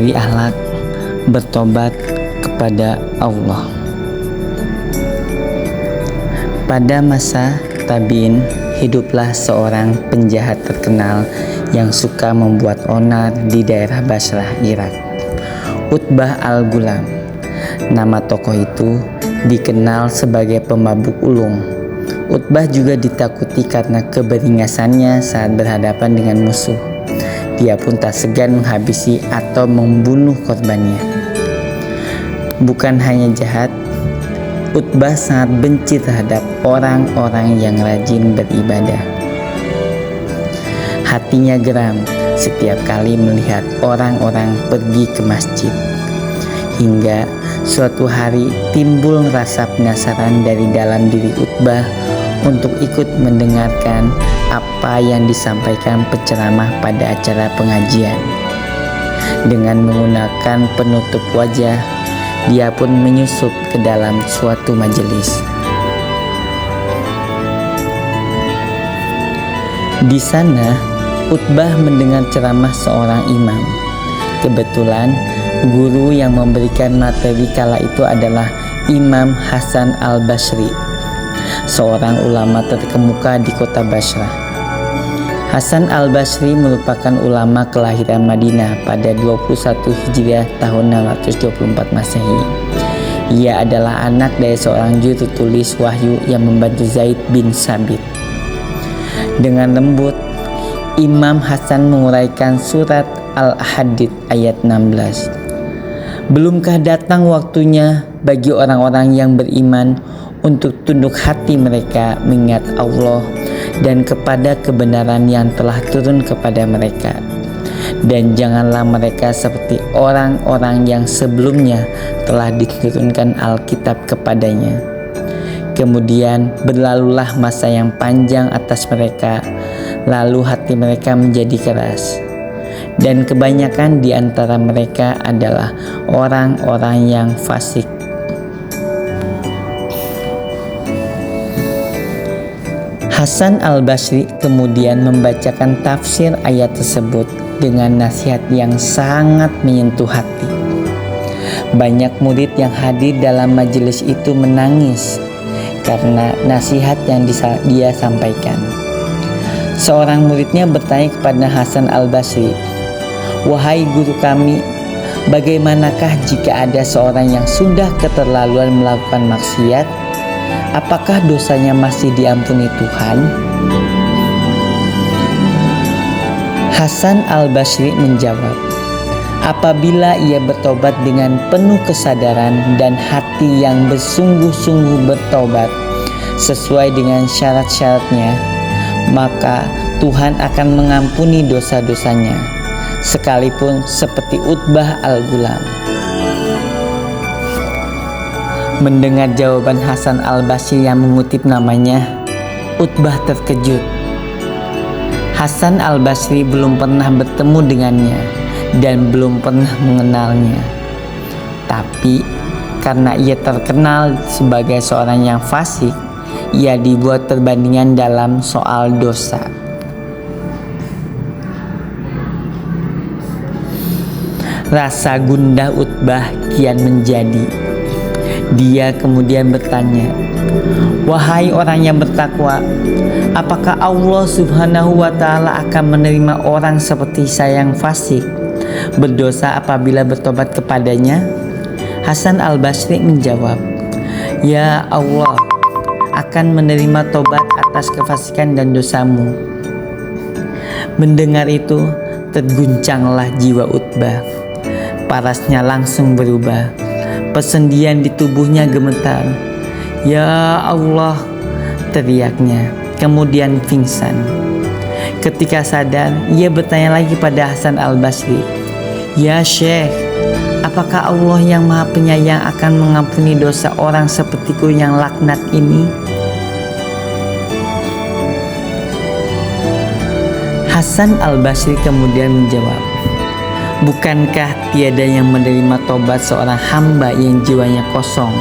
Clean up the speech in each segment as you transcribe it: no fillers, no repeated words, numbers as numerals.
dari akhlak bertobat kepada Allah. Pada masa tabi'in, hiduplah seorang penjahat terkenal yang suka membuat onar di daerah Basrah, Irak. Utbah al-Ghulam. Nama tokoh itu dikenal sebagai pemabuk ulung. Utbah juga ditakuti karena keberingasannya saat berhadapan dengan musuh. Dia pun tak segan menghabisi atau membunuh korbannya. Bukan hanya jahat, Utbah sangat benci terhadap orang-orang yang rajin beribadah. Hatinya geram setiap kali melihat orang-orang pergi ke masjid. Hingga suatu hari timbul rasa penasaran dari dalam diri Utbah untuk ikut mendengarkan apa yang disampaikan penceramah pada acara pengajian. Dengan menggunakan penutup wajah, dia pun menyusup ke dalam suatu majelis. Di sana, Utbah mendengar ceramah seorang imam. Kebetulan, guru yang memberikan materi kala itu adalah Imam Hasan al-Basri, seorang ulama terkemuka di kota Basrah. Hasan al-Basri merupakan ulama kelahiran Madinah pada 21 Hijriah tahun 624 Masehi. Ia adalah anak dari seorang juru tulis wahyu yang membantu Zaid bin Sabit. Dengan lembut, Imam Hasan menguraikan surat Al-Hadid ayat 16. Belumkah datang waktunya bagi orang-orang yang beriman untuk tunduk hati mereka mengingat Allah dan kepada kebenaran yang telah turun kepada mereka, dan janganlah mereka seperti orang-orang yang sebelumnya telah diturunkan Alkitab kepadanya. Kemudian berlalulah masa yang panjang atas mereka, lalu hati mereka menjadi keras, dan kebanyakan di antara mereka adalah orang-orang yang fasik. Hasan al-Basri kemudian membacakan tafsir ayat tersebut dengan nasihat yang sangat menyentuh hati. Banyak murid yang hadir dalam majelis itu menangis karena nasihat yang dia sampaikan. Seorang muridnya bertanya kepada Hasan al-Basri, "Wahai guru kami, bagaimanakah jika ada seorang yang sudah keterlaluan melakukan maksiat? Apakah dosanya masih diampuni Tuhan?" Hasan al-Basri menjawab, "Apabila ia bertobat dengan penuh kesadaran dan hati yang bersungguh-sungguh bertobat sesuai dengan syarat-syaratnya, maka Tuhan akan mengampuni dosa-dosanya, sekalipun seperti Utbah al-Ghulam." Mendengar jawaban Hasan al-Basri yang mengutip namanya, Utbah terkejut. Hasan al-Basri belum pernah bertemu dengannya dan belum pernah mengenalnya. Tapi karena ia terkenal sebagai seorang yang fasik, ia dibuat perbandingan dalam soal dosa. Rasa gundah Utbah kian menjadi. Dia kemudian bertanya, "Wahai orang yang bertakwa, apakah Allah Subhanahu wa Ta'ala akan menerima orang seperti saya yang fasik berdosa apabila bertobat kepadanya?" Hasan al-Basri menjawab, "Ya, Allah akan menerima tobat atas kefasikan dan dosamu." Mendengar itu, terguncanglah jiwa Utbah. Parasnya langsung berubah. Persendian di tubuhnya gemetar. "Ya Allah," teriaknya, kemudian pingsan. Ketika sadar, ia bertanya lagi pada Hasan al-Basri, "Ya Syekh, apakah Allah yang Maha Penyayang akan mengampuni dosa orang sepertiku yang laknat ini?" Hasan al-Basri kemudian menjawab, "Bukankah tiada yang menerima tobat seorang hamba yang jiwanya kosong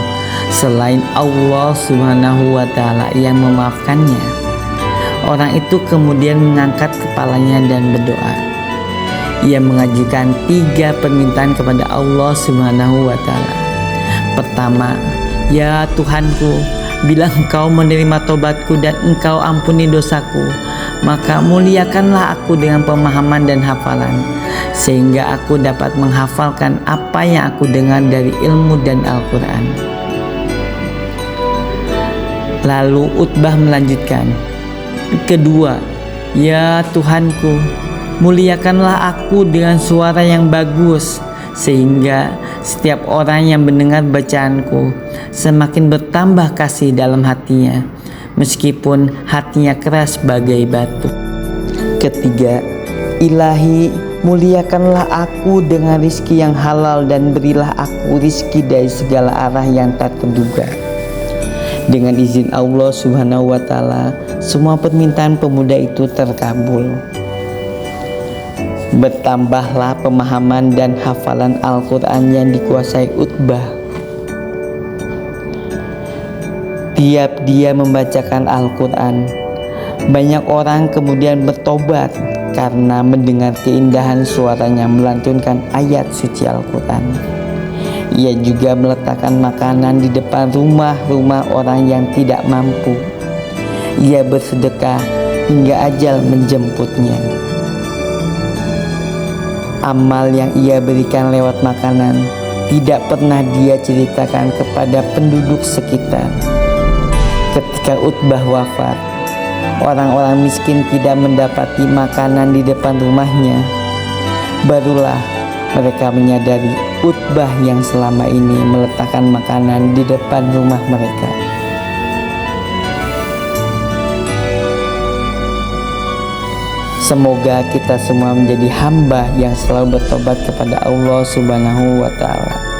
selain Allah Subhanahu wa Ta'ala yang memaafkannya?" Orang itu kemudian mengangkat kepalanya dan berdoa, Ia mengajukan 3 permintaan kepada Allah Subhanahu wa Ta'ala. Pertama, ya Tuhanku, bila Engkau menerima tobatku dan Engkau ampuni dosaku, maka muliakanlah aku dengan pemahaman dan hafalan, sehingga aku dapat menghafalkan apa yang aku dengar dari ilmu dan Al-Quran. Lalu Utbah melanjutkan, kedua, ya Tuhanku, muliakanlah aku dengan suara yang bagus, sehingga setiap orang yang mendengar bacaanku semakin bertambah kasih dalam hatinya, meskipun hatinya keras bagai batu. Ketiga, Ilahi, muliakanlah aku dengan rizki yang halal dan berilah aku rizki dari segala arah yang tak terduga. Dengan izin Allah Subhanahu wa Ta'ala, semua permintaan pemuda itu terkabul. Bertambahlah pemahaman dan hafalan Al-Quran yang dikuasai Utbah. Tiap dia membacakan Al-Quran, banyak orang kemudian bertobat karena mendengar keindahan suaranya melantunkan ayat suci Al-Quran. Ia juga meletakkan makanan di depan rumah-rumah orang yang tidak mampu. Ia bersedekah hingga ajal menjemputnya. Amal yang ia berikan lewat makanan tidak pernah dia ceritakan kepada penduduk sekitar. Ketika Utbah wafat, orang-orang miskin tidak mendapati makanan di depan rumahnya. Barulah mereka menyadari Utbah yang selama ini meletakkan makanan di depan rumah mereka. Semoga kita semua menjadi hamba yang selalu bertobat kepada Allah Subhanahu wa Ta'ala.